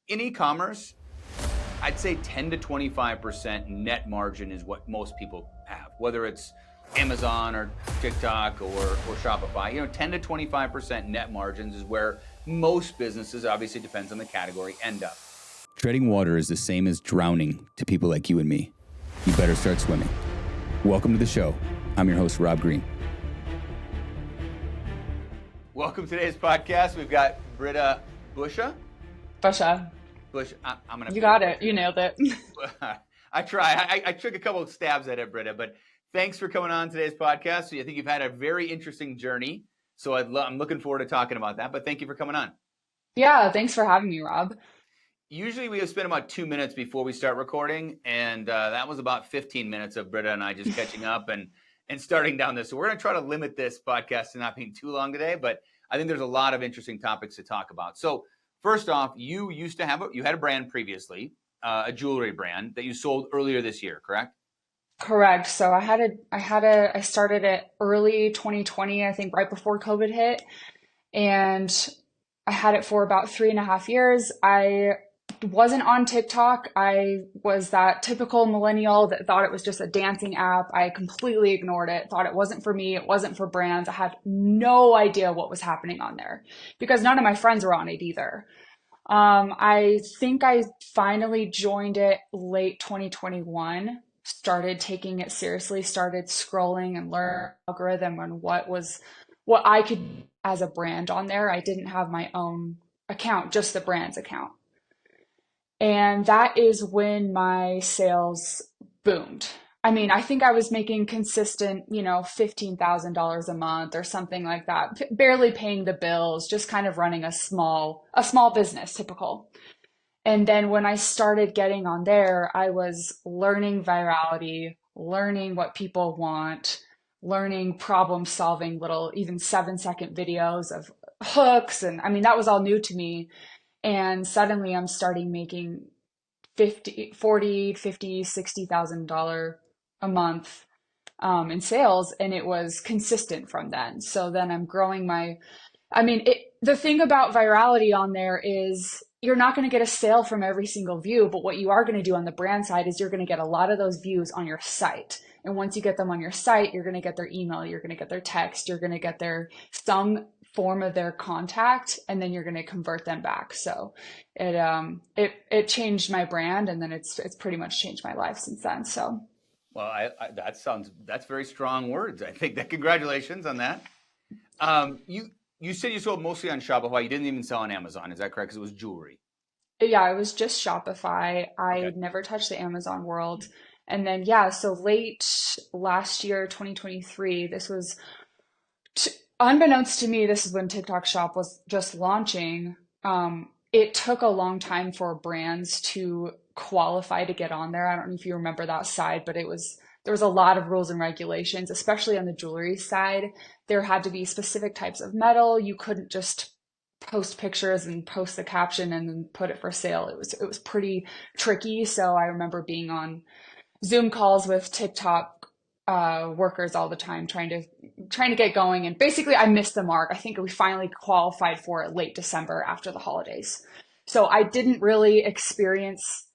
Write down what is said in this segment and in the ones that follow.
In e-commerce, I'd say 10 to 25% net margin is what most people have, whether it's Amazon or TikTok or Shopify. 10 to 25% net margins is where most businesses, obviously depends on the category, end up. Treading water is the same as drowning to people like you and me. You better start swimming. Welcome to the show. I'm your host, Rob Green. Welcome to today's podcast. We've got Britta Busche. Bush, I'm gonna. You got it. You nailed it. I try. I took a couple of stabs at it, Britta, but thanks for coming on today's podcast. I think you've had a very interesting journey, so I'm looking forward to talking about that. But thank you for coming on. Yeah, thanks for having me, Rob. Usually we spend about 2 minutes before we start recording, and that was about 15 minutes of Britta and I just catching up and starting down this. So we're going to try to limit this podcast to not being too long today, but I think there's a lot of interesting topics to talk about. So first off, you had a brand previously, a jewelry brand that you sold earlier this year, correct? Correct. So I started it early 2020, I think right before COVID hit. And I had it for about 3.5 years. I wasn't on TikTok. I was that typical millennial that thought it was just a dancing app. I completely ignored it, thought it wasn't for me. It wasn't for brands. I had no idea what was happening on there because none of my friends were on it either. I think I finally joined it late 2021, started taking it seriously, started scrolling and learning algorithm and what I could as a brand on there. I didn't have my own account, just the brand's account. And that is when my sales boomed. I mean, I think I was making consistent, $15,000 a month or something like that, barely paying the bills, just kind of running a small business, typical. And then when I started getting on there, I was learning virality, learning what people want, learning problem solving little, even 7-second videos of hooks. And I mean, that was all new to me. And suddenly I'm starting making $60,000 a month in sales, and it was consistent from then. So then I'm growing the thing about virality on there is you're not going to get a sale from every single view, but what you are going to do on the brand side is you're going to get a lot of those views on your site. And once you get them on your site, you're going to get their email, you're going to get their text, you're going to get some form of their contact, and then you're going to convert them back. So it changed my brand, and then it's pretty much changed my life since then. So, well, that's very strong words. I think that congratulations on that. You said you sold mostly on Shopify. You didn't even sell on Amazon. Is that correct? Because it was jewelry. Yeah, it was just Shopify. I never touched the Amazon world. And then, so late last year, 2023, this was unbeknownst to me, this is when TikTok Shop was just launching. It took a long time for brands to qualify to get on there. I don't know if you remember that side, but there was a lot of rules and regulations, especially on the jewelry side. There had to be specific types of metal. You couldn't just post pictures and post the caption and then put it for sale. It was pretty tricky. So I remember being on Zoom calls with TikTok workers all the time, trying to get going. And basically I missed the mark. I think we finally qualified for it late December after the holidays. So I didn't really experience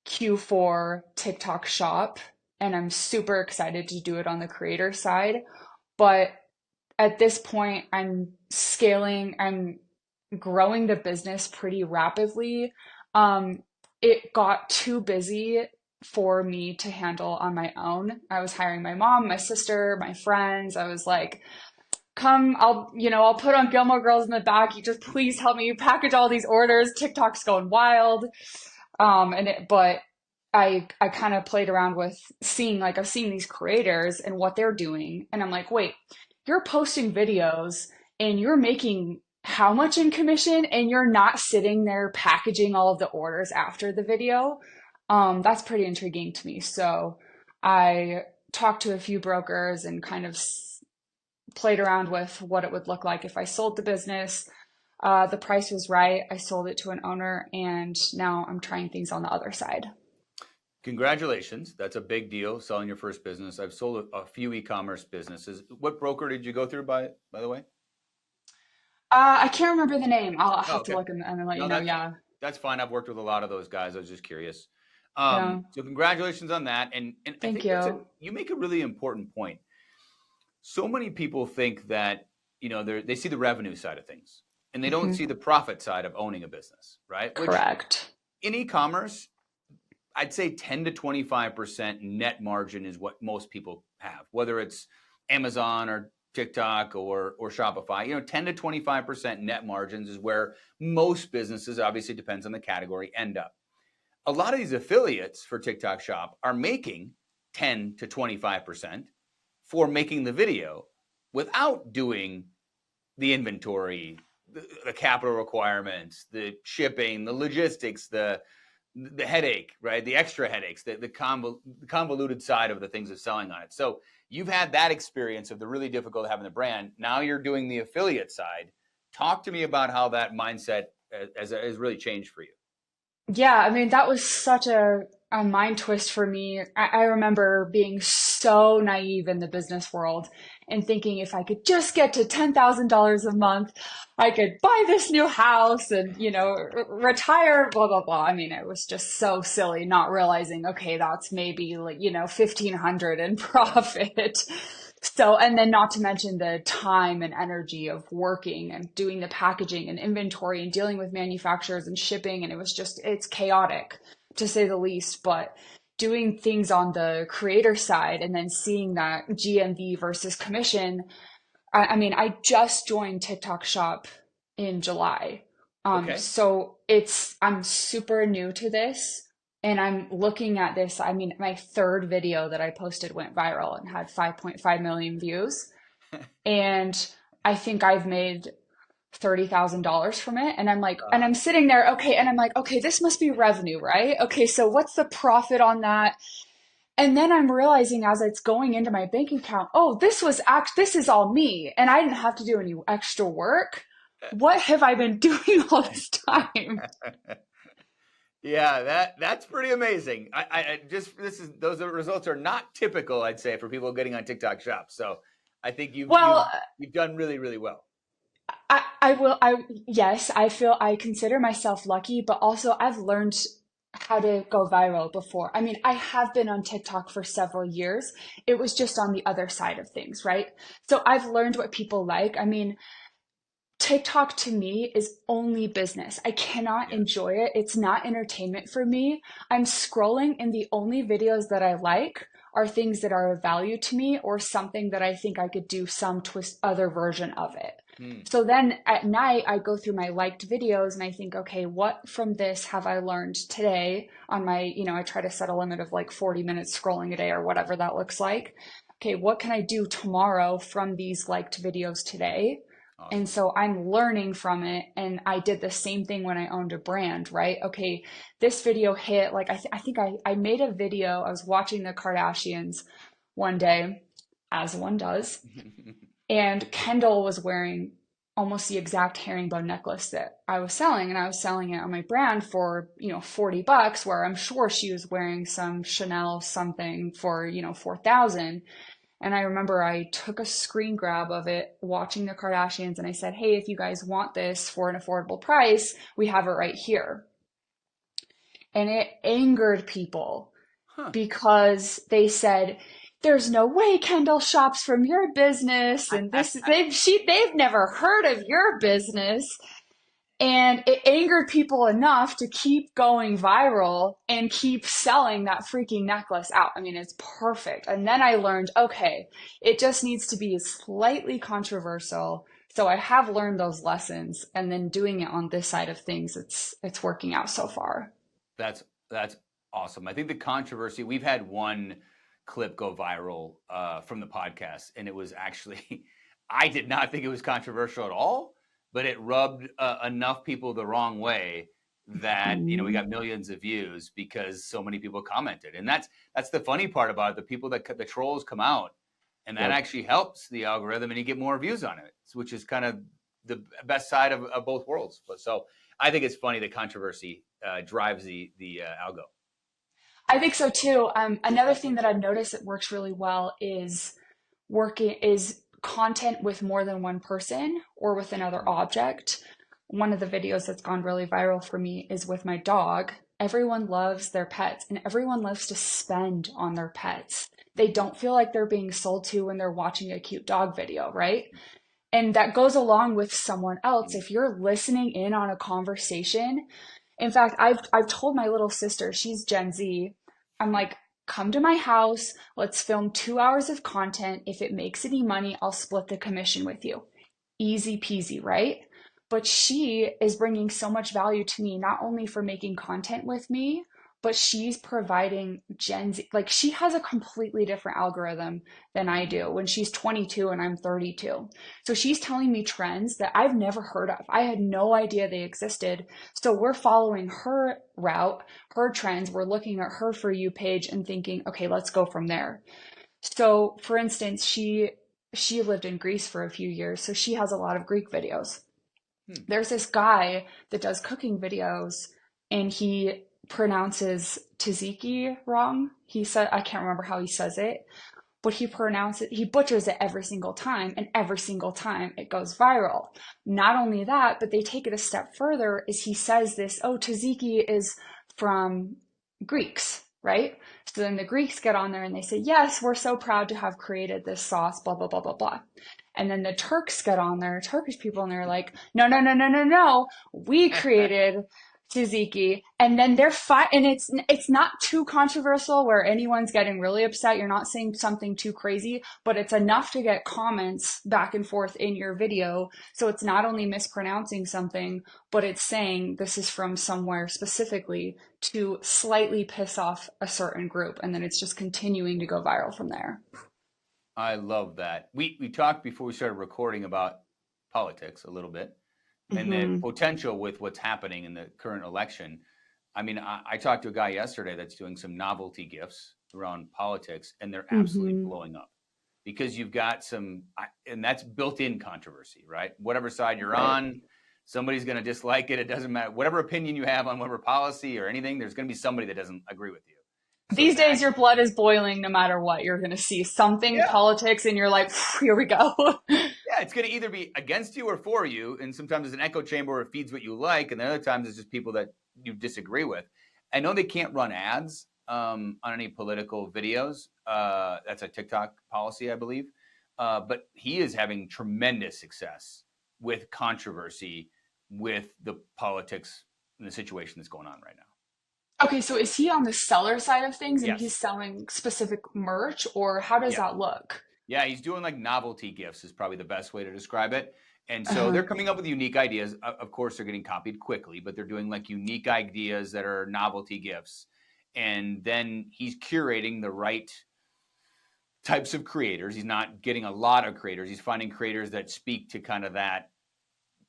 Q4 TikTok Shop, and I'm super excited to do it on the creator side. But at this point, I'm growing the business pretty rapidly. It got too busy for me to handle on my own. I was hiring my mom, my sister, my friends. I was like, come, I'll put on Gilmore Girls in the back. You just please help me package all these orders. TikTok's going wild. But I kind of played around with I've seen these creators and what they're doing. And I'm like, wait, you're posting videos and you're making how much in commission and you're not sitting there packaging all of the orders after the video? That's pretty intriguing to me. So I talked to a few brokers and kind of played around with what it would look like if I sold the business. The price was right. I sold it to an owner, and now I'm trying things on the other side. Congratulations. That's a big deal, selling your first business. I've sold a few e-commerce businesses. What broker did you go through, by the way? I can't remember the name. I'll have to look and let you know. Yeah. That's fine. I've worked with a lot of those guys. I was just curious. Yeah. So congratulations on that. And I Thank think you. you make a really important point. So many people think that, they see the revenue side of things and they don't Hmm. see the profit side of owning a business, right? Which Correct. in e-commerce, I'd say 10 to 25% net margin is what most people have, whether it's Amazon or TikTok or Shopify. 10 to 25% net margins is where most businesses, obviously depends on the category, end up. A lot of these affiliates for TikTok Shop are making 10 to 25% for making the video without doing the inventory, the capital requirements, the shipping, the logistics, the headache, right? The extra headaches, the convoluted side of the things of selling on it. So you've had that experience of the really difficult having the brand. Now you're doing the affiliate side. Talk to me about how that mindset has really changed for you. Yeah, I mean, that was such a mind twist for me. I remember being so naive in the business world and thinking if I could just get to $10,000 a month, I could buy this new house and, retire, blah, blah, blah. I mean, it was just so silly, not realizing, okay, that's maybe like, 1,500 in Yeah. profit. So, and then not to mention the time and energy of working and doing the packaging and inventory and dealing with manufacturers and shipping. And it's chaotic to say the least. But doing things on the creator side and then seeing that GMV versus commission. I mean, I just joined TikTok Shop in July. Okay. I'm super new to this and I'm looking at this. I mean, my third video that I posted went viral and had 5.5 million views. And I think I've made $30,000 from it. And I'm Uh, sitting there, okay. And I'm like, okay, this must be revenue, right? Okay. So what's the profit on that? And then I'm realizing as it's going into my bank account, oh, this is all me. And I didn't have to do any extra work. What have I been doing all this time? yeah, that's pretty amazing. I just those results are not typical, I'd say, for people getting on TikTok Shop. So I think Well, you've done really, really well. yes, I consider myself lucky, but also I've learned how to go viral before. I mean, I have been on TikTok for several years. It was just on the other side of things, right? So I've learned what people like. I mean, TikTok to me is only business. I cannot Yeah. enjoy it. It's not entertainment for me. I'm scrolling and the only videos that I like are things that are of value to me or something that I think I could do some twist other version of it. Hmm. So then at night I go through my liked videos and I think, okay, what from this have I learned today on my, I try to set a limit of like 40 minutes scrolling a day or whatever that looks like. Okay, what can I do tomorrow from these liked videos today? And Awesome. so I'm learning from it. And I did the same thing when I owned a brand, right? Okay, this video hit, like I think I made a video. I was watching the Kardashians one day, as one does, and Kendall was wearing almost the exact herringbone necklace that I was selling. And I was selling it on my brand for, $40, where I'm sure she was wearing some Chanel something for, 4,000. And I remember I took a screen grab of it watching the Kardashians and I said, hey, if you guys want this for an affordable price, we have it right here. And it angered people Huh. because they said, there's no way Kendall shops from your business and they've never heard of your business. And it angered people enough to keep going viral and keep selling that freaking necklace out. I mean, it's perfect. And then I learned, okay, it just needs to be slightly controversial. So I have learned those lessons and then doing it on this side of things, it's working out so far. That's awesome. I think the controversy, we've had one clip go viral from the podcast, and it was actually I did not think it was controversial at all, but it rubbed enough people the wrong way that we got millions of views because so many people commented, and that's the funny part about it. The people the trolls come out, and that Yep. actually helps the algorithm, and you get more views on it, which is kind of the best side of both worlds. But so I think it's funny that controversy drives the algo. I think so too. Another thing that I've noticed that works really well is content with more than one person or with another object. one of the videos that's gone really viral for me is with my dog. Everyone loves their pets and everyone loves to spend on their pets. They don't feel like they're being sold to when they're watching a cute dog video, right? And that goes along with someone else. If you're listening in on a conversation, in fact, I've told my little sister, she's Gen Z, I'm like, come to my house, let's film 2 hours of content. If it makes any money, I'll split the commission with you. Easy peasy, right? But she is bringing so much value to me, not only for making content with me, but she's providing Gen Z. Like she has a completely different algorithm than I do when she's 22 and I'm 32. So she's telling me trends that I've never heard of. I had no idea they existed. So we're following her route, her trends. We're looking at her For You page and thinking, okay, let's go from there. So for instance, she lived in Greece for a few years, so she has a lot of Greek videos. Hmm. There's this guy that does cooking videos and he pronounces tzatziki wrong. He said, I can't remember how he says it, but he butchers it every single time, and every single time it goes viral. Not only that, but they take it a step further is he says this, oh, tzatziki is from Greeks, right? So then the Greeks get on there and they say, yes, we're so proud to have created this sauce, blah, blah, blah, blah, blah. And then the Turks get on there, Turkish people, and they're like, no, no, no, no, no, no. We created tzatziki, and then they're and it's not too controversial where anyone's getting really upset. You're not saying something too crazy, but it's enough to get comments back and forth in your video. So it's not only mispronouncing something, but it's saying this is from somewhere specifically to slightly piss off a certain group, and then it's just continuing to go viral from there. I love that. We talked before we started recording about politics a little bit and the Mm-hmm. potential with what's happening in the current election. I mean, I talked to a guy yesterday that's doing some novelty gifts around politics, and they're absolutely Mm-hmm. blowing up because you've got some, and that's built-in controversy, right? Whatever side you're Right. on, somebody's going to dislike it. It doesn't matter. Whatever opinion you have on whatever policy or anything, there's going to be somebody that doesn't agree with you. So These days, that, your blood is boiling no matter what. You're going to see something yeah, politics, and you're like, here we go. yeah, it's going to either be against you or for you. And sometimes it's an echo chamber where it feeds what you like. And then other times it's just people that you disagree with. I know they can't run ads on any political videos. That's a TikTok policy, I believe. But he is having tremendous success with controversy with the politics and the situation that's going on right now. Okay, so is he on the seller side of things and he's Yes. selling specific merch, or how does Yeah. that look? Yeah, he's doing like novelty gifts is probably the best way to describe it. And so Uh-huh. they're coming up with unique ideas. Of course, they're getting copied quickly, but they're doing like unique ideas that are novelty gifts. And then he's curating the right types of creators. He's not getting a lot of creators. He's finding creators that speak to kind of that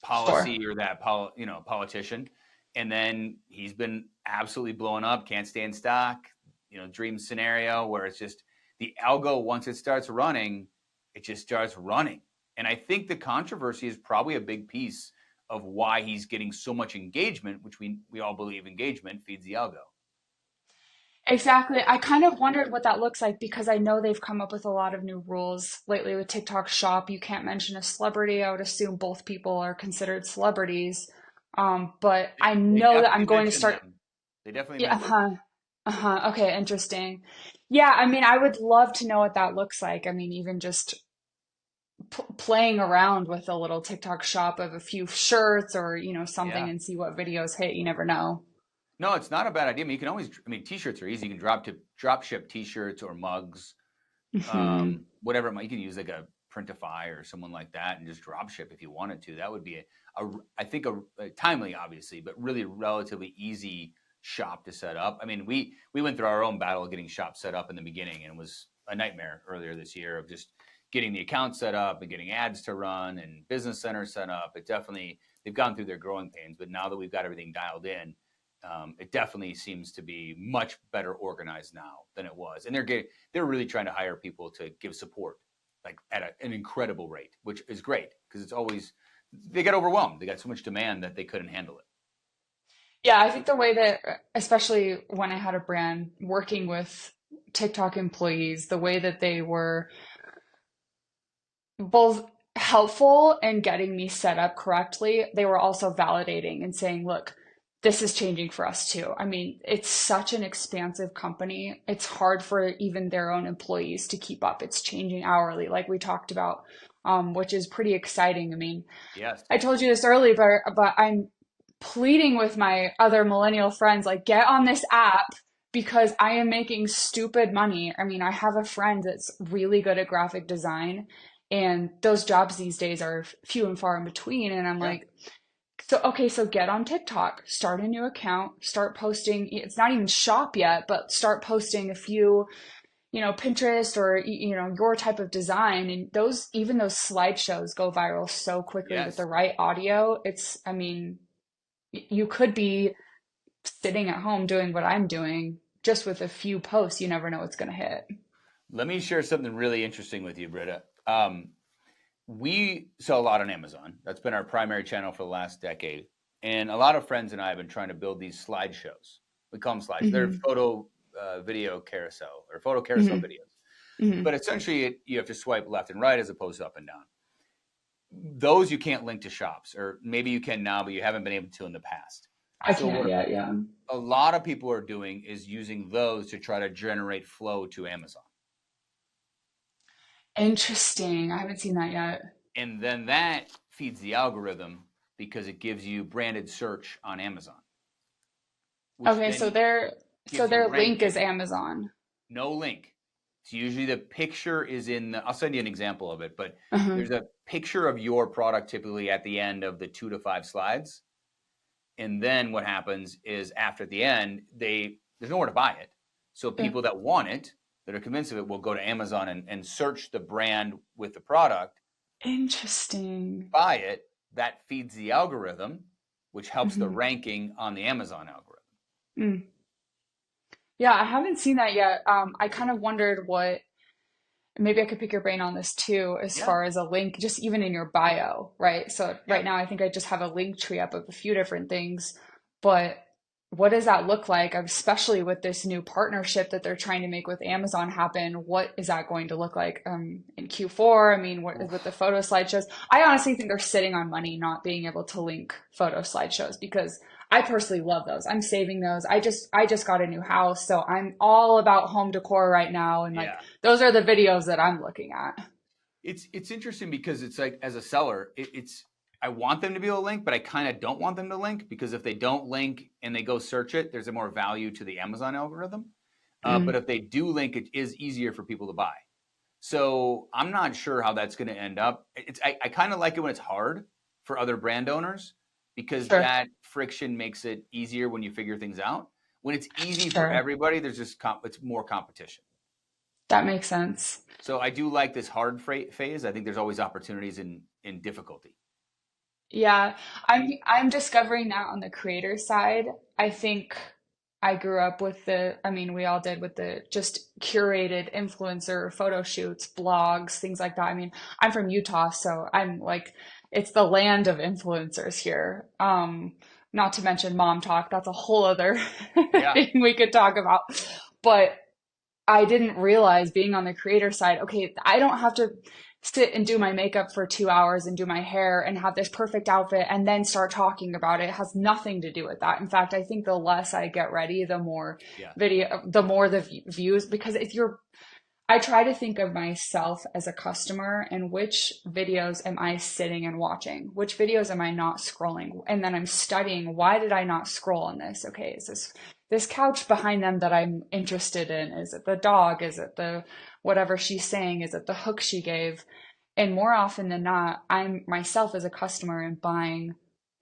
Sure. policy or that politician. And then he's been absolutely blowing up. Can't stay in stock. Dream scenario where it's just the algo once it starts running, it just starts running. And I think the controversy is probably a big piece of why he's getting so much engagement, which we all believe engagement feeds the algo. Exactly. I kind of wondered what that looks like because I know they've come up with a lot of new rules lately with TikTok Shop. You can't mention a celebrity. I would assume both people are considered celebrities. But I They know that I'm definitely going to mentioned start. them. They definitely Yeah, mentioned them. uh-huh. Uh-huh. Okay, interesting. Yeah, I mean, I would love to know what that looks like. I mean, even just playing around with a little TikTok shop of a few shirts or, something Yeah. and see what videos hit. You never know. No, it's not a bad idea. I mean, you can always, I mean, t-shirts are easy. You can drop ship t-shirts or mugs, Hmm. whatever it might. You can use like a Printify or someone like that and just drop ship if you wanted to. That would be I think a timely, obviously, but really relatively easy shop to set up. I mean, we went through our own battle of getting shop set up in the beginning, and it was a nightmare earlier this year of just getting the account set up and getting ads to run and business center set up. It definitely they've gone through their growing pains, but now that we've got everything dialed in, it definitely seems to be much better organized now than it was, and they're really trying to hire people to give support like at an incredible rate, which is great because it's always they got overwhelmed. They got so much demand that they couldn't handle it. Yeah, I think the way that, especially when I had a brand working with TikTok employees, the way that they were both helpful in getting me set up correctly, they were also validating and saying, look, this is changing for us too. I mean, it's such an expansive company. It's hard for even their own employees to keep up. It's changing hourly, like we talked about, which is pretty exciting. I mean, Yes. I told you this early, but I'm pleading with my other millennial friends, like, get on this app because I am making stupid money. I mean, I have a friend that's really good at graphic design, and those jobs these days are few and far in between. And I'm Yeah. like, so, okay, so get on TikTok, start a new account, start posting. It's not even shop yet, but start posting a few, Pinterest or, your type of design. And even those slideshows go viral so quickly with Yes. the right audio. I mean, you could be sitting at home doing what I'm doing just with a few posts. You never know what's going to hit. Let me share something really interesting with you, Britta. We sell a lot on Amazon. That's been our primary channel for the last decade. And a lot of friends and I have been trying to build these slideshows. We call them slides. They're Hmm. photo video carousel or photo carousel Hmm. videos. Hmm. But essentially, you have to swipe left and right as opposed to up and down. Those you can't link to shops, or maybe you can now, but you haven't been able to in the past. I So can't what yet. Yeah. a lot of people are doing is using those to try to generate flow to Amazon. Interesting. I haven't seen that yet. And then that feeds the algorithm because it gives you branded search on Amazon, which Okay, so then so gives you their link is ranking. Amazon. No link. It's usually the picture is in the, I'll send you an example of it, but Uh-huh. there's a picture of your product typically at the end of the 2 to 5 slides. And then what happens is after the end, there's nowhere to buy it. So Yeah. people that want it, that are convinced of it, will go to Amazon and search the brand with the product, Interesting. buy it. That feeds the algorithm, which helps the Hmm. ranking on the Amazon algorithm. Mm. Yeah, I haven't seen that yet. I kind of wondered what, maybe I could pick your brain on this too, as Yeah, far as a link, just even in your bio, right? So yeah. right now, I think I just have a link tree up of a few different things, but what does that look like, especially with this new partnership that they're trying to make with Amazon happen? What is that going to look like in Q4? I mean, what with the Oof. photo slideshows? I honestly think they're sitting on money not being able to link photo slideshows because I personally love those. I'm saving those. I just got a new house, so I'm all about home decor right now, and like Yeah. those are the videos that I'm looking at. It's interesting because it's like as a seller, it's I want them to be able to link, but I kind of don't want them to link because if they don't link and they go search it, there's a more value to the Amazon algorithm. But Mm. if they do link, it is easier for people to buy. So I'm not sure how that's going to end up. I kind of like it when it's hard for other brand owners because Sure, that friction makes it easier when you figure things out. When it's easy for sure. everybody, there's just it's more competition. That makes sense. So I do like this hard phase. I think there's always opportunities in difficulty. Yeah, I'm discovering that on the creator side. I think I grew up with I mean, we all did with the just curated influencer photo shoots, blogs, things like that. I mean, I'm from Utah, so I'm like, it's the land of influencers here. Not to mention mom talk, that's a whole other Yeah. thing we could talk about. But I didn't realize being on the creator side, okay, I don't have to sit and do my makeup for 2 hours and do my hair and have this perfect outfit and then start talking about it. It has nothing to do with that. In fact, I think the less I get ready, the more Yeah. the more the views, because if you're, I try to think of myself as a customer and which videos am I sitting and watching? Which videos am I not scrolling? And then I'm studying, why did I not scroll on this? Okay, is this couch behind them that I'm interested in? Is it the dog? Is it the whatever she's saying? Is it the hook she gave? And more often than not, I'm myself as a customer and buying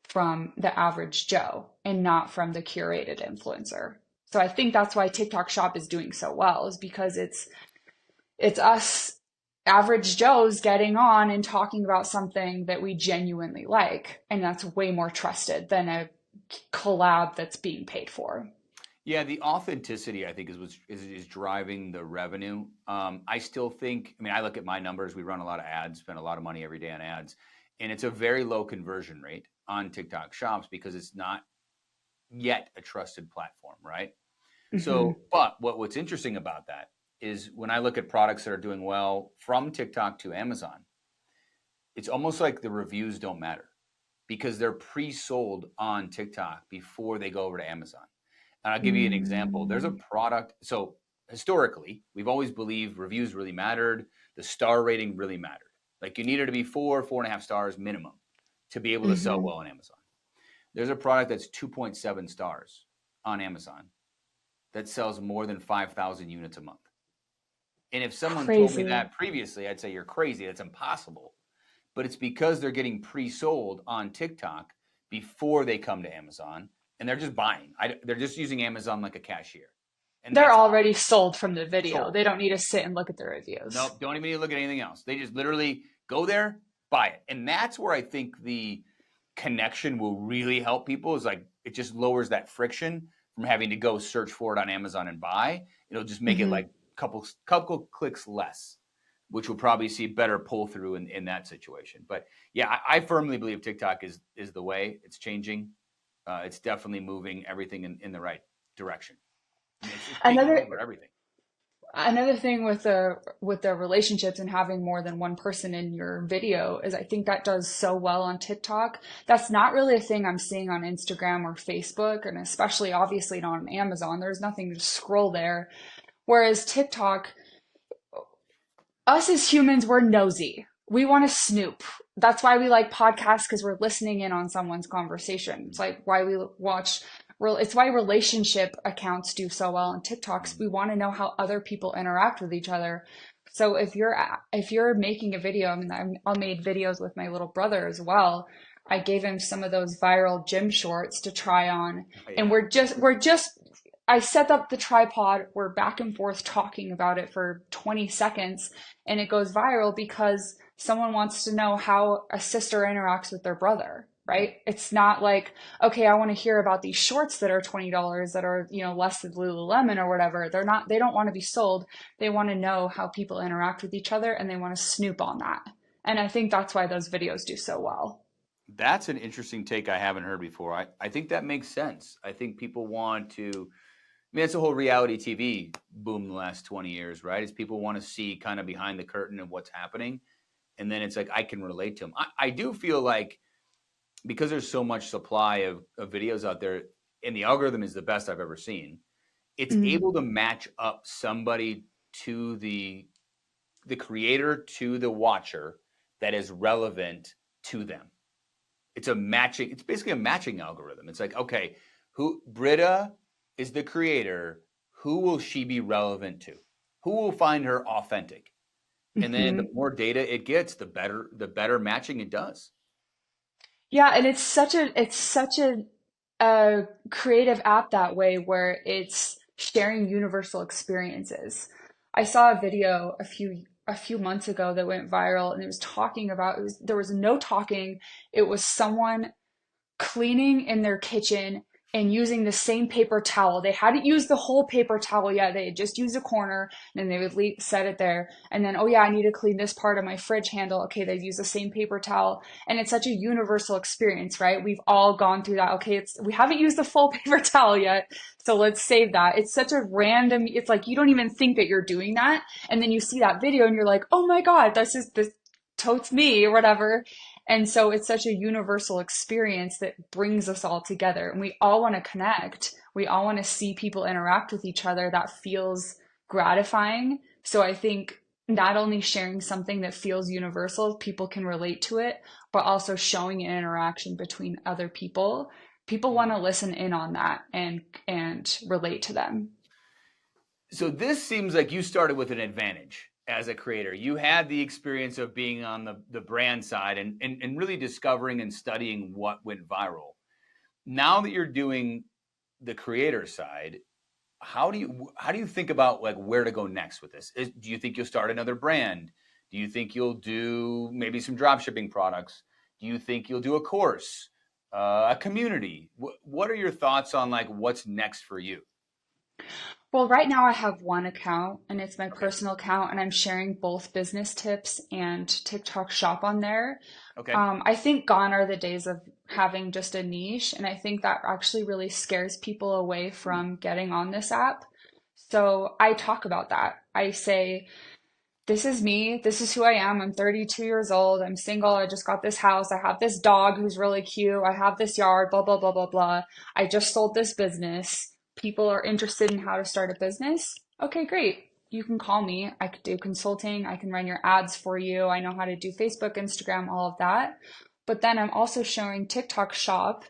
from the average Joe and not from the curated influencer. So I think that's why TikTok Shop is doing so well, is because it's us average Joes getting on and talking about something that we genuinely like. And that's way more trusted than a collab that's being paid for. Yeah, the authenticity I think is is driving the revenue. I still think. I mean, I look at my numbers. We run a lot of ads, spend a lot of money every day on ads, and it's a very low conversion rate on TikTok Shops because it's not yet a trusted platform, right? Hmm. So, but what's interesting about that is when I look at products that are doing well from TikTok to Amazon, it's almost like the reviews don't matter because they're pre-sold on TikTok before they go over to Amazon. And I'll give you an example. There's a Mm, product. So historically, we've always believed reviews really mattered. The star rating really mattered. Like you needed to be 4.5 stars minimum to be able to sell hmm. well on Amazon. There's a product that's 2.7 stars on Amazon that sells more than 5,000 units a month. And if someone told me Crazy. that previously, I'd say you're crazy. That's impossible. But it's because they're getting pre-sold on TikTok before they come to Amazon, and they're just buying. They're just using Amazon like a cashier, and They're that's how already sold from the video. sold. They don't need to sit and look at the reviews. Nope, don't even need to look at anything else. They just literally go there, buy it, and that's where I think the connection will really help people. Is like it just lowers that friction from having to go search for it on Amazon and buy. It'll just make it Hmm. like couple clicks less, which will probably see better pull through in that situation. But yeah, I firmly believe TikTok is the way. It's changing. It's definitely moving everything in the right direction. I mean, it's taking Another over everything. Another thing with the relationships and having more than one person in your video is I think that does so well on TikTok. That's not really a thing I'm seeing on Instagram or Facebook, and especially obviously not on Amazon. There's nothing to scroll there. Whereas TikTok, us as humans, we're nosy. We want to snoop. That's why we like podcasts because we're listening in on someone's conversation. It's like why we watch. It's why relationship accounts do so well on TikToks. We want to know how other people interact with each other. So if you're making a video, I mean, I made videos with my little brother as well. I gave him some of those viral gym shorts to try on, Oh, and yeah. we're just I set up the tripod. We're back and forth talking about it for 20 seconds, and it goes viral because someone wants to know how a sister interacts with their brother, Hmm. right? It's not like, okay, I want to hear about these shorts that are $20 that are, less than Lululemon or whatever. They don't want to be sold. They want to know how people interact with each other and they want to snoop on that. And I think that's why those videos do so well. That's an interesting take I haven't heard before. I think that makes sense. I think people want to. I mean, it's a whole reality TV boom the last 20 years, right? Is people want to see kind of behind the curtain of what's happening. And then it's like, I can relate to them. I do feel like because there's so much supply of videos out there, and the algorithm is the best I've ever seen, it's Mm. able to match up somebody to the creator to the watcher that is relevant to them. It's basically a matching algorithm. It's like, okay, who Britta is the creator, who will she be relevant to? Who will find her authentic? And then the Hmm. more data it gets, the better matching it does. Yeah, and it's such a creative app that way where it's sharing universal experiences. I saw a video a few months ago that went viral and it was talking about there was no talking. It was someone cleaning in their kitchen and using the same paper towel. They hadn't used the whole paper towel yet. They had just used a corner and then they would set it there. And then, oh yeah, I need to clean this part of my fridge handle. Okay, they've used the same paper towel. And it's such a universal experience, right? We've all gone through that. Okay, we haven't used the full paper towel yet. So let's save that. It's such a random, it's like you don't even think that you're doing that. And then you see that video and you're like, oh my God, this totes me or whatever. And so it's such a universal experience that brings us all together. And we all want to connect. We all want to see people interact with each other. That feels gratifying. So I think not only sharing something that feels universal, people can relate to it, but also showing an interaction between other people. People want to listen in on that and relate to them. So this seems like you started with an advantage as a creator. You had the experience of being on the brand side and really discovering and studying what went viral. Now that you're doing the creator side, how do you think about like where to go next with this? Do you think you'll start another brand? Do you think you'll do maybe some drop shipping products? Do you think you'll do a course, a community? What are your thoughts on like what's next for you? Well, right now I have one account and it's my Okay. personal account, and I'm sharing both business tips and TikTok shop on there. Okay. I think gone are the days of having just a niche, and I think that actually really scares people away Hmm. from getting on this app. So I talk about that. I say, this is me. This is who I am. I'm 32 years old. I'm single. I just got this house. I have this dog who's really cute. I have this yard, blah, blah, blah, blah, blah. I just sold this business. People are interested in how to start a business. Okay, great. You can call me. I could do consulting. I can run your ads for you. I know how to do Facebook, Instagram, all of that. But then I'm also showing TikTok Shop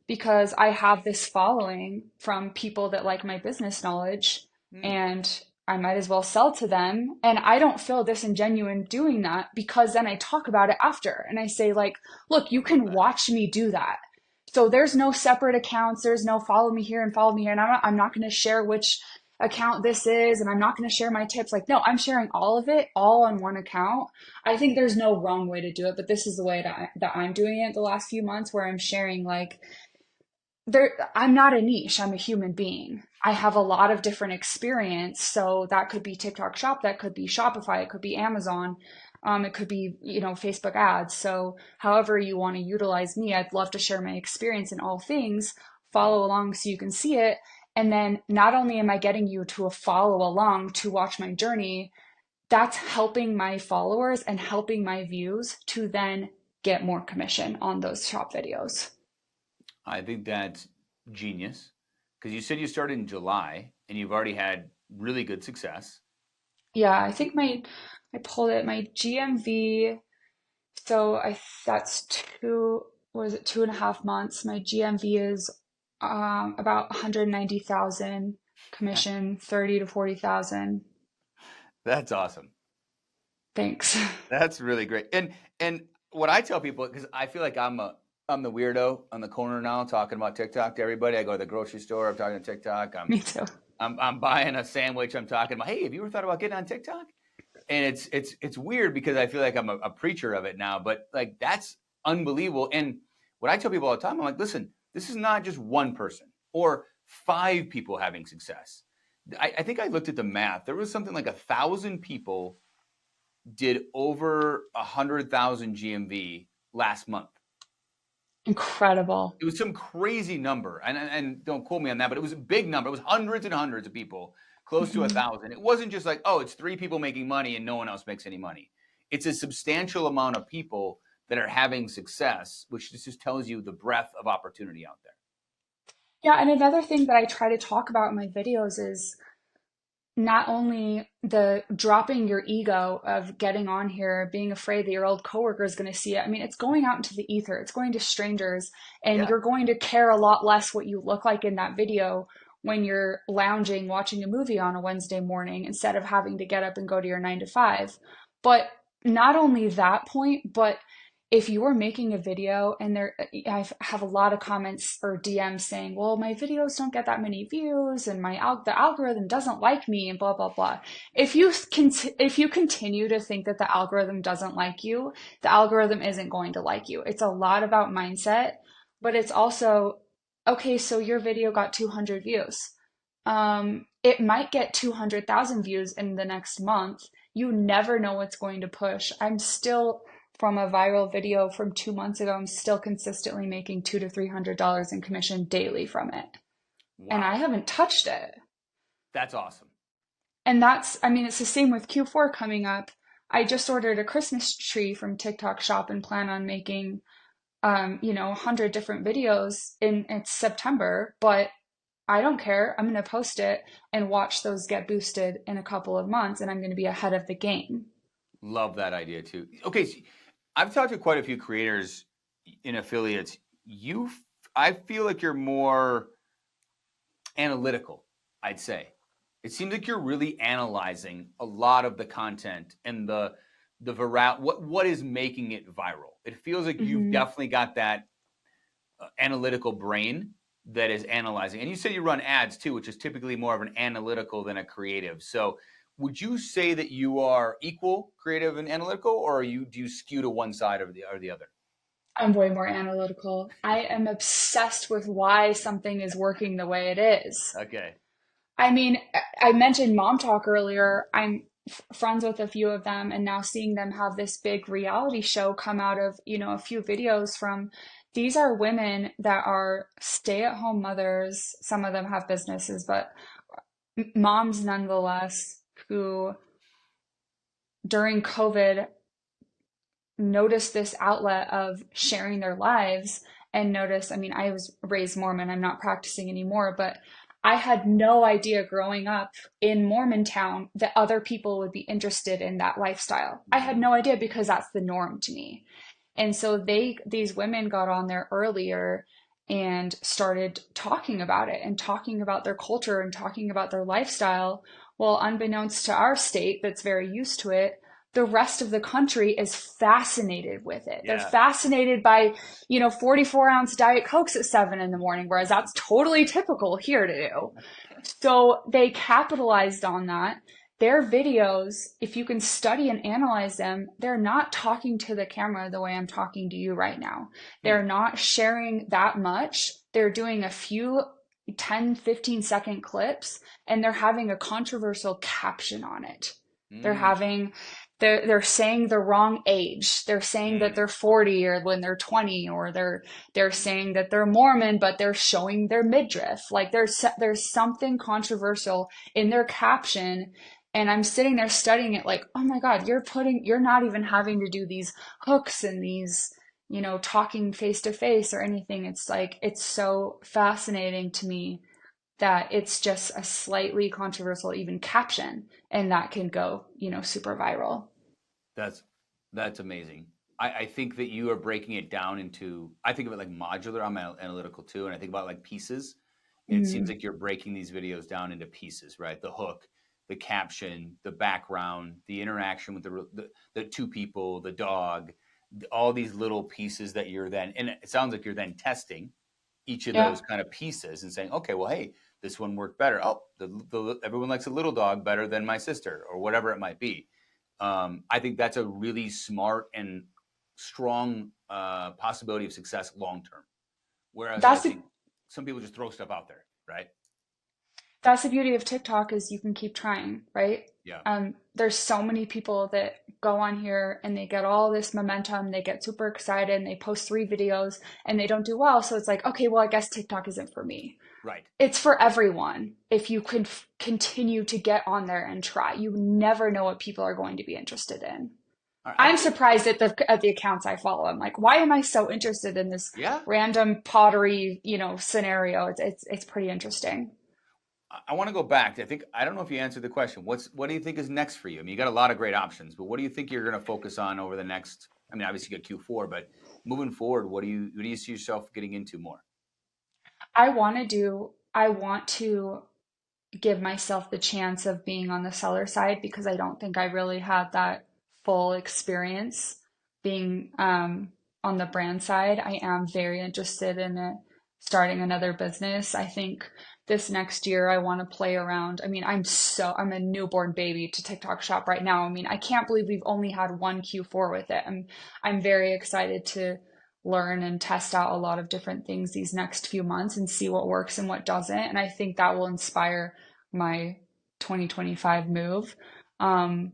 because I have this following from people that like my business knowledge, Hmm. and I might as well sell to them. And I don't feel disingenuine doing that because then I talk about it after and I say, like, look, you Love can that. watch me do that. So there's no separate accounts. There's no follow me here and follow me here. And I'm not going to share which account this is, and I'm not going to share my tips. Like, no, I'm sharing all of it all on one account. I think there's no wrong way to do it, but this is the way that I'm doing it the last few months, where I'm sharing, like, I'm not a niche. I'm a human being. I have a lot of different experience. So that could be TikTok Shop, that could be Shopify, it could be Amazon, it could be, Facebook ads. So however you want to utilize me, I'd love to share my experience in all things. Love Follow it. along so you can see it. And then not only am I getting you to follow along to watch my journey, that's helping my followers and helping my views to then get more commission on those shop videos. I think that's genius because you said you started in July and you've already had really good success. Yeah, I think I pulled it, my GMV. So that's what is it, 2.5 months. My GMV is about 190,000, commission 30 to 40,000. That's awesome. Thanks. That's really great. And what I tell people, because I feel like I'm the weirdo on the corner now talking about TikTok to everybody. I go to the grocery store, I'm talking to TikTok. Me too. I'm buying a sandwich, I'm talking about, hey, have you ever thought about getting on TikTok? And it's weird because I feel like I'm a preacher of it now, but like that's unbelievable. And what I tell people all the time, I'm like, listen, this is not just one person or five people having success. I think I looked at the math. There was something like 1,000 people did over 100,000 GMV last month. Incredible. It was some crazy number, and don't quote me on that, but it was a big number. It was hundreds and hundreds of people, close to a Mhm. thousand. It wasn't just like, oh, it's three people making money and no one else makes any money. It's a substantial amount of people that are having success, which just tells you the breadth of opportunity out there. Yeah, and another thing that I try to talk about in my videos is not only the dropping your ego of getting on here, being afraid that your old coworker is going to see it. I mean, it's going out into the ether, it's going to strangers, and Yeah, you're going to care a lot less what you look like in that video when you're lounging, watching a movie on a Wednesday morning instead of having to get up and go to your 9 to 5. But not only that point, but if you're making a video and I have a lot of comments or DMs saying, well, my videos don't get that many views and the algorithm doesn't like me and blah, blah, blah. If you continue to think that the algorithm doesn't like you, the algorithm isn't going to like you. It's a lot about mindset, but it's also, okay, so your video got 200 views. It might get 200,000 views in the next month. You never know what's going to push. I'm still, from a viral video from 2 months ago, I'm still consistently making $200 to $300 in commission daily from it. And I wow, haven't touched it. that's awesome. And I mean, it's the same with Q4 coming up. I just ordered a Christmas tree from TikTok Shop and plan on making, 100 different videos in it's September, but I don't care. I'm going to post it and watch those get boosted in a couple of months, and I'm going to be ahead of the game. Love that idea too. Okay, so I've talked to quite a few creators in affiliates. I feel like you're more analytical, I'd say. It seems like you're really analyzing a lot of the content and what is making it viral. It feels like you've Hmm. definitely got that analytical brain that is analyzing. And you said you run ads too, which is typically more of an analytical than a creative. So would you say that you are equal creative and analytical, or do you skew to one side or the other? I'm way more analytical. I am obsessed with why something is working the way it is. Okay. I mean, I mentioned Mom Talk earlier. I'm friends with a few of them, and now seeing them have this big reality show come out of, a few videos from, these are women that are stay-at-home mothers. Some of them have businesses, but moms nonetheless, who during COVID noticed this outlet of sharing their lives and noticed, I mean, I was raised Mormon, I'm not practicing anymore, but I had no idea growing up in Mormontown that other people would be interested in that lifestyle. I had Mm. no idea because that's the norm to me. And so these women got on there earlier and started talking about it and talking about their culture and talking about their lifestyle. Well, unbeknownst to our state that's very used to it, the rest of the country is fascinated with it. They're Yeah. fascinated by, 44-ounce Diet Cokes at 7 in the morning, whereas that's totally typical here to do. So they capitalized on that. Their videos, if you can study and analyze them, they're not talking to the camera the way I'm talking to you right now. Hmm. They're not sharing that much. They're doing a few 10, 15-second clips and they're having a controversial caption on it. They're Mm. having they're saying the wrong age. They're saying that Mm. they're 40 or when they're 20, or they're saying that they're Mormon, but they're showing their midriff. Like there's something controversial in their caption. And I'm sitting there studying it like, oh my God, you're not even having to do these hooks and these, talking face to face or anything. It's like, it's so fascinating to me that it's just a slightly controversial even caption and that can go, super viral. That's that's amazing. I think that you are breaking it down into. I think of it like modular. I'm analytical too, and I think about like pieces. And it seems Mm, like you're breaking these videos down into pieces, right? The hook, the caption, the background, the interaction with the two people, the dog, all these little pieces that you're then. And it sounds like you're then testing each of yeah. those kind of pieces and saying, okay, well, hey, this one worked better. Oh, everyone likes a little dog better than my sister, or whatever it might be. I think that's a really smart and strong possibility of success long term. Whereas I That's the think some people just throw stuff out there, right? that's the beauty of TikTok is you can keep trying, right? Yeah. There's so many people that go on here and they get all this momentum, they get super excited and they post 3 videos and they don't do well. So it's like, okay, well, I guess TikTok isn't for me. Right. It's for everyone if you can continue to get on there and try. You never know what people are going to be interested in. All right. I I'm think, surprised at the accounts I follow. I'm like, why am I so interested in this yeah. random pottery, scenario? It's pretty interesting. I want to go back. I don't know if you answered the question. What do you think is next for you? I mean, you got a lot of great options, but what do you think you're going to focus on over the next? I mean, obviously you got Q4, but moving forward, what do you see yourself getting into more? I want to give myself the chance of being on the seller side because I don't think I really had that full experience being on the brand side. I am very interested in starting another business. I think this next year I want to play around. I mean, I'm a newborn baby to TikTok shop right now. I mean, I can't believe we've only had one Q4 with it. I'm very excited to learn and test out a lot of different things these next few months and see what works and what doesn't. And I think that will inspire my 2025 move. Um,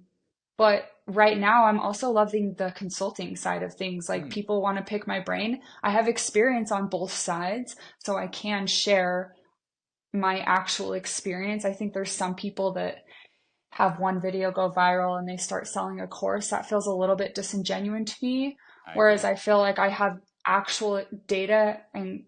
but right now, I'm also loving the consulting side of things. Like Hmm. people want to pick my brain. I have experience on both sides, so I can share my actual experience. I think there's some people that have one video go viral and they start selling a course. That feels a little bit disingenuous to me. I Whereas agree. I feel like I have actual data and,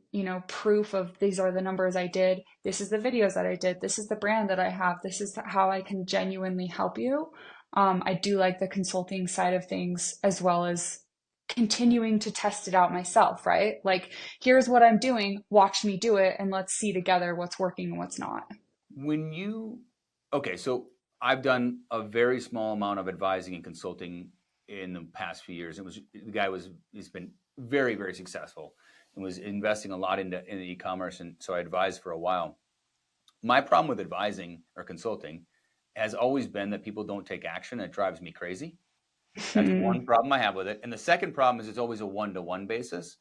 proof of these are the numbers I did. This is the videos that I did. This is the brand that I have. This is how I can genuinely help you. I do like the consulting side of things as well as continuing to test it out myself, right? Like, here's what I'm doing. Watch me do it and let's see together what's working and what's not. When you, okay, so I've done a very small amount of advising and consulting in the past few years. He's been very, very successful and was investing a lot into e-commerce. And so I advised for a while. My problem with advising or consulting has always been that people don't take action. And it drives me crazy. That's one problem I have with it. And the second problem is it's always a one-to-one basis.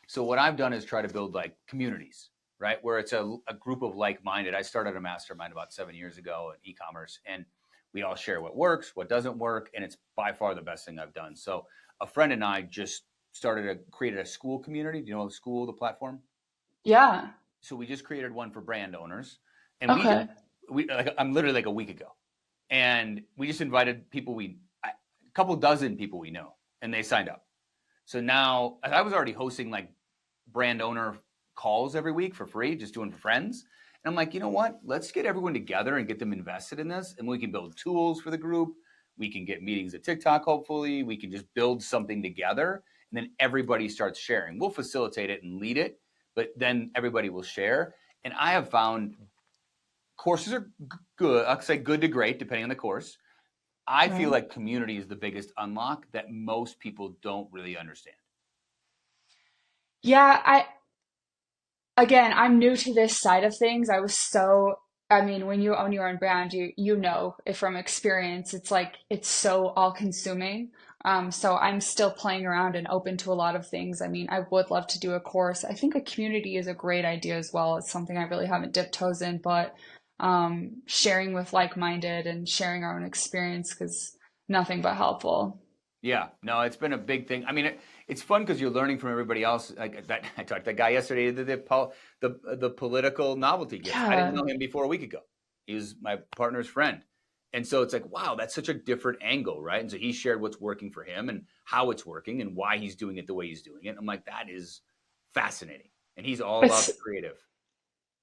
So what I've done is try to build like communities, right? Where it's a group of like-minded. I started a mastermind about 7 years ago in e-commerce, and we all share what works, what doesn't work, and it's by far the best thing I've done. So a friend and I just created a school community. Do you know School, the platform? Yeah. So we just created one for brand owners, and Okay. I'm literally like a week ago, and we just invited people couple dozen people we know, and they signed up. So now I was already hosting like brand owner calls every week for free, just doing for friends. And I'm like, you know what? Let's get everyone together and get them invested in this. And we can build tools for the group. We can get meetings at TikTok, hopefully. We can just build something together. And then everybody starts sharing. We'll facilitate it and lead it, but then everybody will share. And I have found courses are good. I'll say good to great, depending on the course. I feel Right. like community is the biggest unlock that most people don't really understand. Yeah, again, I'm new to this side of things. I mean, when you own your own brand, you know it from experience. It's like it's so all consuming. So I'm still playing around and open to a lot of things. I mean, I would love to do a course. I think a community is a great idea as well. It's something I really haven't dipped toes in, but sharing with like-minded and sharing our own experience because nothing but helpful. Yeah, no, it's been a big thing. I mean, it's fun because you're learning from everybody else. Like that, I talked to that guy yesterday, the political novelty gifts. I didn't Yeah. know him before a week ago. He was my partner's friend, and so it's like, wow, that's such a different angle, right? And so he shared what's working for him and how it's working and why he's doing it the way he's doing it. I'm like, that is fascinating, and he's all about It's the creative.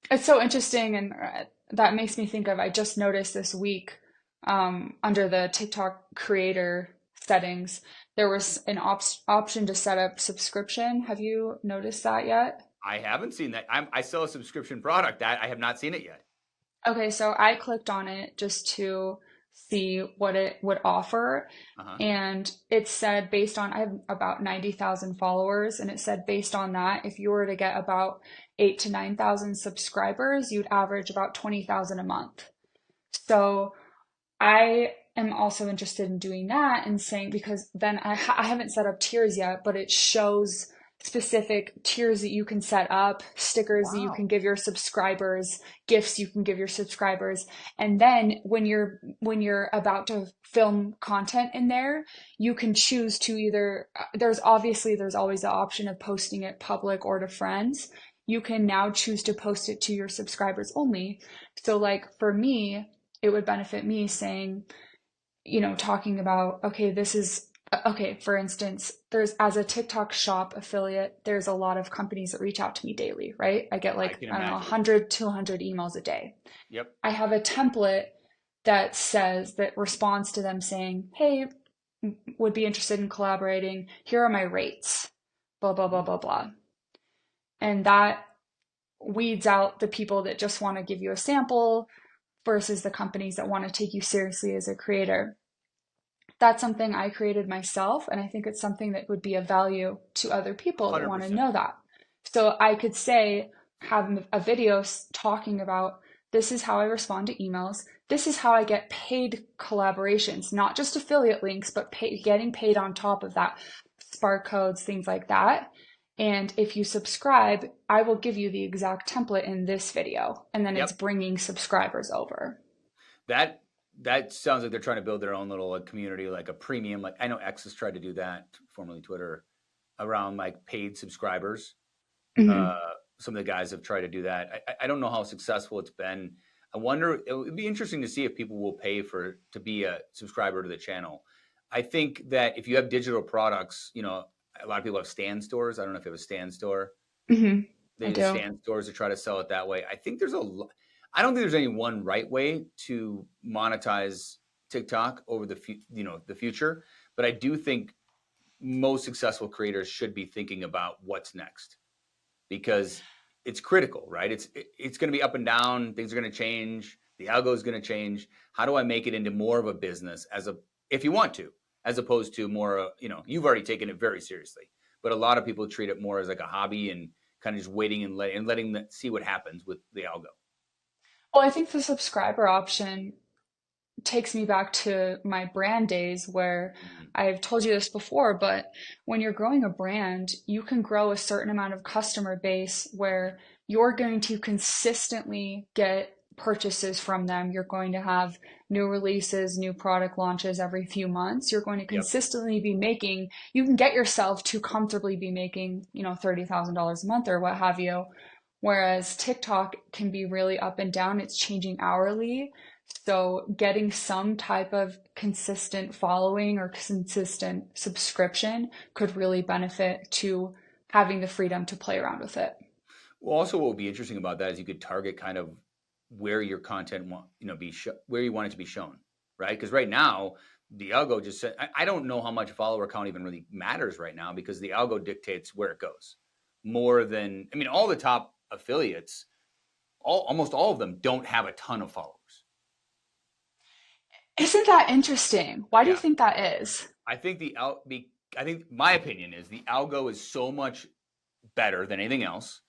It's so interesting, and that makes me think of I just noticed this week under the TikTok creator settings, there was an option to set up subscription. Have you noticed that yet? I haven't seen that. I sell a subscription product that I have not seen it yet. Okay, so I clicked on it just to see what it would offer. Uh huh. And it said based on, I have about 90,000 followers, and it said based on that, if you were to get about 8 to 9,000 subscribers, you'd average about 20,000 a month. So I am also interested in doing that and saying, because then I haven't set up tiers yet, but it shows specific tiers that you can set up, stickers that you can Wow. give your subscribers, gifts you can give your subscribers. And then when you're about to film content in there, you can choose to either there's always the option of posting it public or to friends. You can now choose to post it to your subscribers only. So like for me, it would benefit me saying, talking about, okay, this is, okay, for instance, there's, as a TikTok shop affiliate, there's a lot of companies that reach out to me daily, right? I get I like, can I don't know, imagine. 100, 200 emails a day. Yep. I have a template that responds to them saying, hey, would be interested in collaborating. Here are my rates, blah, blah, blah, Mm. blah, blah. And that weeds out the people that just want to give you a sample versus the companies that want to take you seriously as a creator. That's something I created myself, and I think it's something that would be of value to other people that want to 100%. know that. So I could say, have a video talking about this is how I respond to emails. This is how I get paid collaborations, not just affiliate links, but getting paid on top of that, spark codes, things like that. And if you subscribe, I will give you the exact template in this video. And then it's Yep. bringing subscribers over. That that sounds like they're trying to build their own little like, community, like a premium. Like I know X has tried to do that, formerly Twitter, around like paid subscribers. Mhm. Uh, some of the guys have tried to do that. I don't know how successful it's been. I wonder. It would be interesting to see if people will pay for to be a subscriber to the channel. I think that if you have digital products, a lot of people have stand stores. I don't know if you have a stand store. Mhm. They I use do. stand stores to try to sell it that way. I think I don't think there's any one right way to monetize TikTok over the future, but I do think most successful creators should be thinking about what's next because it's critical, right? It's going to be up and down. Things are going to change. The algo is going to change. How do I make it into more of a business if you want to, as opposed to more, you've already taken it very seriously, but a lot of people treat it more as like a hobby and kind of just waiting and letting them see what happens with the algo. Well, I think the subscriber option takes me back to my brand days where Mhm. I've told you this before, but when you're growing a brand, you can grow a certain amount of customer base where you're going to consistently get purchases from them. You're going to have new releases, new product launches every few months. You're going to Yep. consistently be making, you can get yourself to comfortably be making, $30,000 a month or what have you. Whereas TikTok can be really up and down, it's changing hourly. So getting some type of consistent following or consistent subscription could really benefit to having the freedom to play around with it. Well, also what would be interesting about that is you could target kind of where your content want, where you want it to be shown, right? Because right now the algo just said, I don't know how much follower count even really matters right now because the algo dictates where it goes more than, I mean, all the top affiliates, almost all of them don't have a ton of followers. Isn't that interesting? Why do you Yeah. think that is? I think I think my opinion is the algo is so much better than anything else.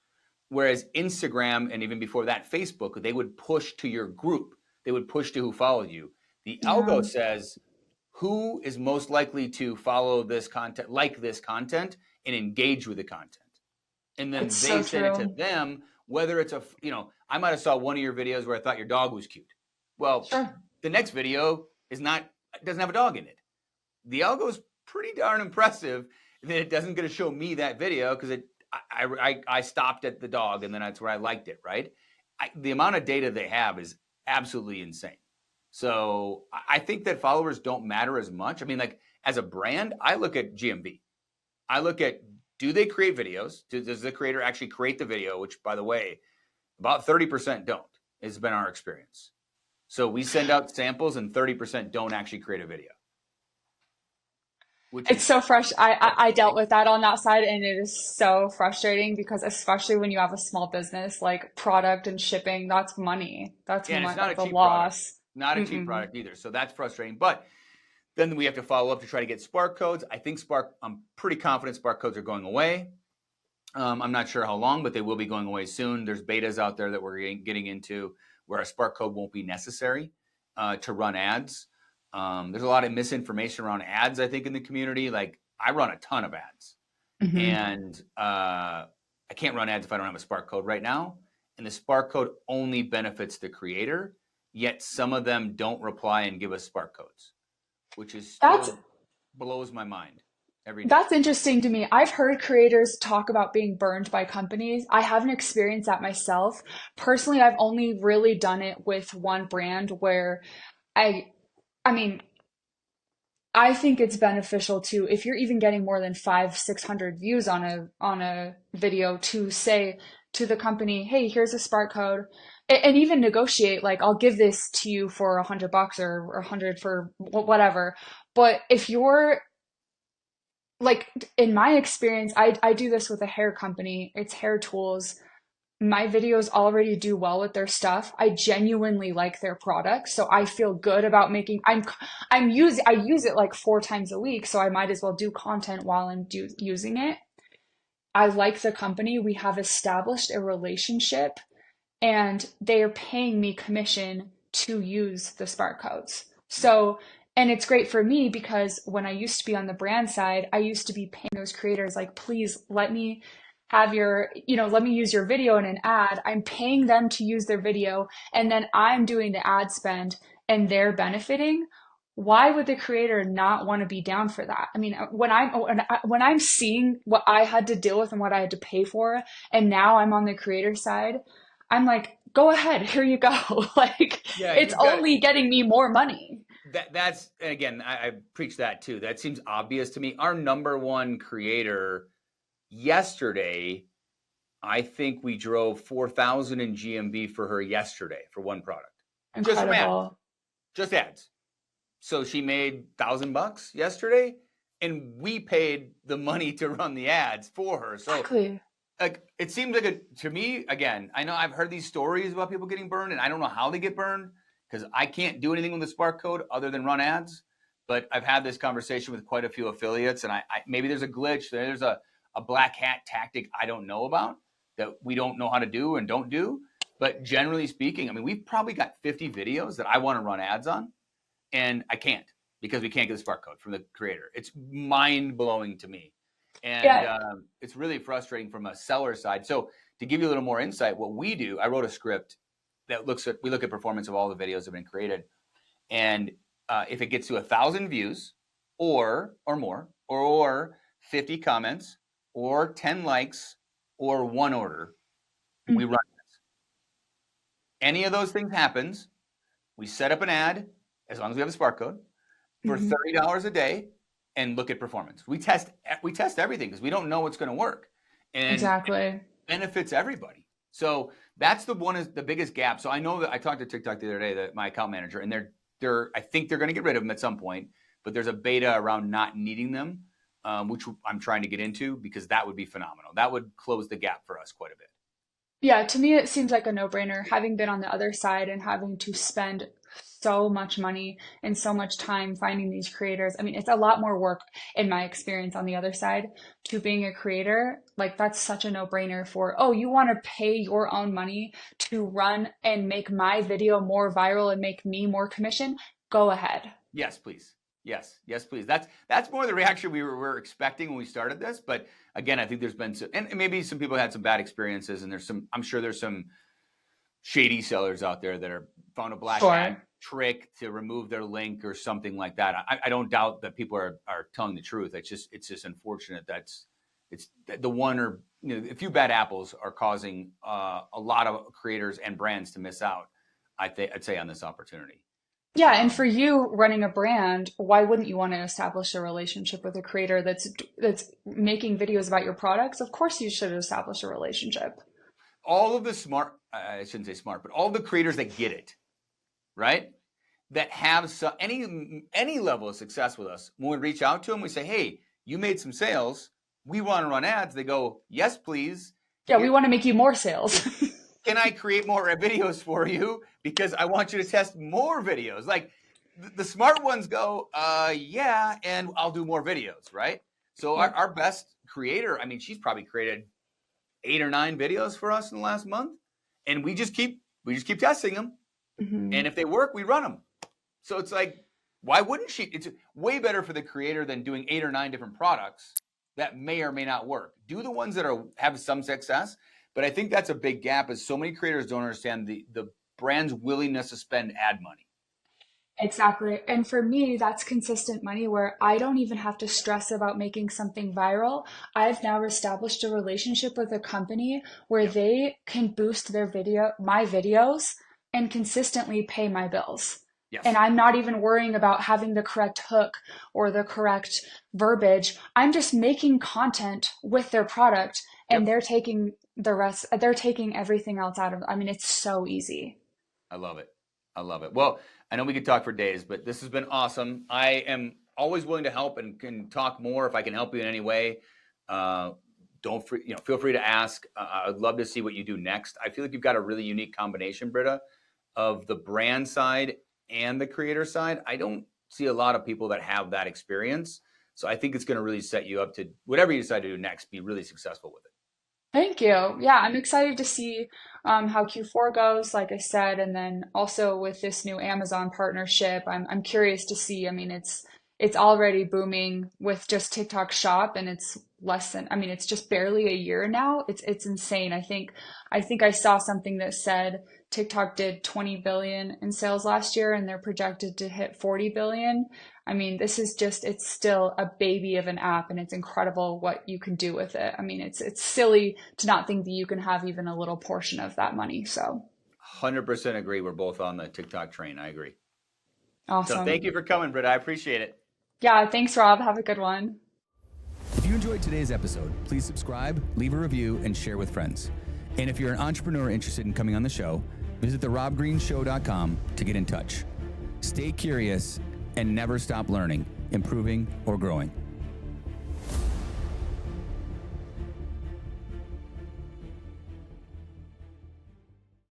Whereas Instagram and even before that, Facebook, they would push to your group. They would push to who followed you. The Yeah, algo says who is most likely to follow this content, like this content, and engage with the content. And then it's they so send it to true. them, whether it's I might have saw one of your videos where I thought your dog was cute. Well, Sure. the next video doesn't have a dog in it. The algo is pretty darn impressive that it doesn't going to show me that video because I stopped at the dog and then that's where I liked it, right? The amount of data they have is absolutely insane. So I think that followers don't matter as much. I mean, like as a brand, I look at GMV. I look at, do they create videos? Does the creator actually create the video? Which, by the way, about 30% don't. It's been our experience. So we send out samples and 30% don't actually create a video, which It's is so fresh. I dealt frustrating. with that on that side, and it is so frustrating because especially when you have a small business, like product and shipping, that's money. Yeah, and it's not a That's a cheap product. loss. Not a cheap Mm-mm. product either. So that's frustrating. But then we have to follow up to try to get Spark codes. I think I'm pretty confident Spark codes are going away. I'm not sure how long, but they will be going away soon. There's betas out there that we're getting into where a Spark code won't be necessary to run ads. There's a lot of misinformation around ads, I think, in the community. Like I run a ton of ads, Hmm. and I can't run ads if I don't have a Spark code right now. And the Spark code only benefits the creator, yet some of them don't reply and give us Spark codes, which is That's still blows my mind every day. that's interesting to me. I've heard creators talk about being burned by companies. I haven't experienced that myself. Personally, I've only really done it with one brand where I I mean, I think it's beneficial to, if you're even getting more than 600 views on a video, to say to the company, hey, here's a Spark code, and even negotiate, like, I'll give this to you for $100 or 100 for whatever. But if you're like, in my experience, I do this with a hair company, it's hair tools. My videos already do well with their stuff. I genuinely like their product, so I feel good about making. I use it like 4 times a week, so I might as well do content while using it. I like the company. We have established a relationship, and they are paying me commission to use the Spark codes. Yeah. So, and it's great for me because when I used to be on the brand side, I used to be paying those creators like, please let me have your, let me use your video in an ad. I'm paying them to use their video, and then I'm doing the ad spend and they're benefiting. Why would the creator not want to be down for that? I mean, when I'm seeing what I had to deal with and what I had to pay for, and now I'm on the creator side, I'm like, go ahead, here you go. Like, Yeah, it's you've got only getting me more money. that's again, I preach that too. That seems obvious to me. Our number one creator yesterday, I think we drove 4,000 in GMV for her yesterday for one product. Just from ads. Incredible. Just ads. So she made $1,000 yesterday, and we paid the money to run the ads for her. So Exactly. like it seems like to me, again, I know I've heard these stories about people getting burned, and I don't know how they get burned because I can't do anything with the Spark code other than run ads. But I've had this conversation with quite a few affiliates, and I maybe there's a glitch, there's a black hat tactic I don't know about that we don't know how to do and don't do. But generally speaking, I mean, we've probably got 50 videos that I want to run ads on, and I can't because we can't get the Spark code from the creator. It's mind blowing to me, and Yeah. it's really frustrating from a seller side. So to give you a little more insight, what we do, I wrote a script that we look at performance of all the videos that have been created, and if it gets to 1,000 views or more, or 50 comments, or 10 likes, or one order, we Mm. run. Any of those things happens, We set up an ad, as long as we have a Spark code, for $30 a day and look at performance. We test everything because we don't know what's going to work. And Exactly. it benefits everybody. So that's the biggest gap. So I know that I talked to TikTok the other day, that my account manager, and I think they're going to get rid of them at some point, but there's a beta around not needing them, which I'm trying to get into, because that would be phenomenal. That would close the gap for us quite a bit. Yeah, to me, it seems like a no-brainer, having been on the other side and having to spend so much money and so much time finding these creators. I mean, it's a lot more work in my experience on the other side to being a creator. Like, that's such a no-brainer for, oh, you want to pay your own money to run and make my video more viral and make me more commission? Go ahead. Yes, please. Yes, please. That's more the reaction we were expecting when we started this. But again, I think there's been some, and maybe some people had some bad experiences, and I'm sure there's some shady sellers out there that are found a black hat trick to remove their link or something like that. I don't doubt that people are telling the truth. It's just unfortunate it's the one, or a few bad apples are causing a lot of creators and brands to miss out, I'd say, on this opportunity. Yeah, and for you running a brand, why wouldn't you want to establish a relationship with a creator that's making videos about your products? Of course you should establish a relationship. All of the smart, I shouldn't say smart, but all the creators that get it, right? That have any level of success with us, when we reach out to them, we say, hey, you made some sales. We want to run ads. They go, yes, please. Yeah, we want to make you more sales. Can I create more videos for you? Because I want you to test more videos. Like, the smart ones go, yeah, and I'll do more videos, right? So our best creator, I mean, she's probably created 8 or 9 videos for us in the last month, and we just keep testing them. And if they work, we run them. So it's like, why wouldn't she? It's way better for the creator than doing 8 or 9 different products that may or may not work. Do the ones that have some success. But I think that's a big gap, is so many creators don't understand the brand's willingness to spend ad money. Exactly. And for me, that's consistent money where I don't even have to stress about making something viral. I've now established a relationship with a company where they can boost my videos, and consistently pay my bills. Yes. And I'm not even worrying about having the correct hook or the correct verbiage. I'm just making content with their product, and they're taking the rest. They're taking everything else out of it. I mean, it's so easy. I love it. Well, I know we could talk for days, but this has been awesome. I am always willing to help and can talk more if I can help you in any way. Feel free to ask. I'd love to see what you do next. I feel like you've got a really unique combination, Britta, of the brand side and the creator side. I don't see a lot of people that have that experience. So I think it's going to really set you up to, whatever you decide to do next, be really successful with it. Thank you. Yeah, I'm excited to see how Q4 goes, like I said, and then also with this new Amazon partnership, I'm curious to see. I mean, it's already booming with just TikTok Shop, and it's it's just barely a year now. It's insane. I think I saw something that said TikTok did 20 billion in sales last year, and they're projected to hit 40 billion. I mean, it's still a baby of an app, and it's incredible what you can do with it. I mean, it's silly to not think that you can have even a little portion of that money. So 100% agree. We're both on the TikTok train. I agree. Awesome. So thank you for coming, Britta. I appreciate it. Yeah, thanks, Rob. Have a good one. If you enjoyed today's episode, please subscribe, leave a review, and share with friends. And if you're an entrepreneur interested in coming on the show, visit therobgreenshow.com to get in touch. Stay curious and never stop learning, improving, or growing.